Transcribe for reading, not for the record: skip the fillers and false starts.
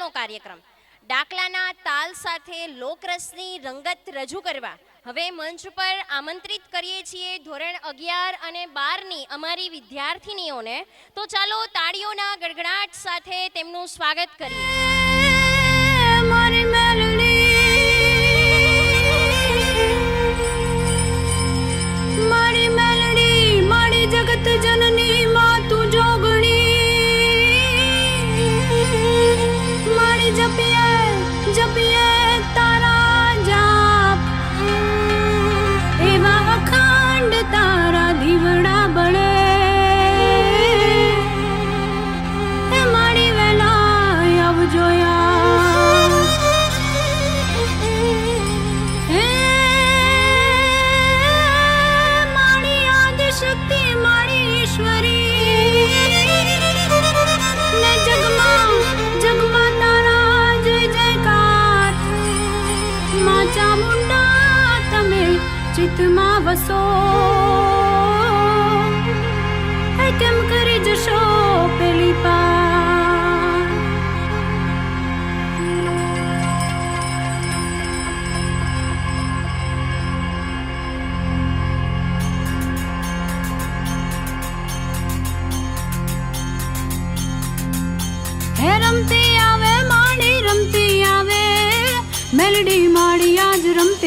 આજનો કાર્યક્રમ ડાકલાના તાલ સાથે લોકરસની રંગત રજૂ કરવા હવે મંચ પર આમંત્રિત કરીએ છીએ ધોરણ 11 અને 12ની અમારી વિદ્યાર્થીનીઓને. તો ચાલો તાળીઓના ગડગડાટ સાથે તેમનું સ્વાગત કરીએ. મારી મેલડી મારી જગત જનની માં તું જોગણી મારી જપિયે તારા જાપ એવા અખંડ તારા દીવડા બળે એ મારી વેલા આવજો ચામુંડા તમે ચિત્તમાં વસો કેમ કરી જશો પેલી પાર. હે રમતી આવે માડી રમતી આવે મેલડી માડી આજ રમતી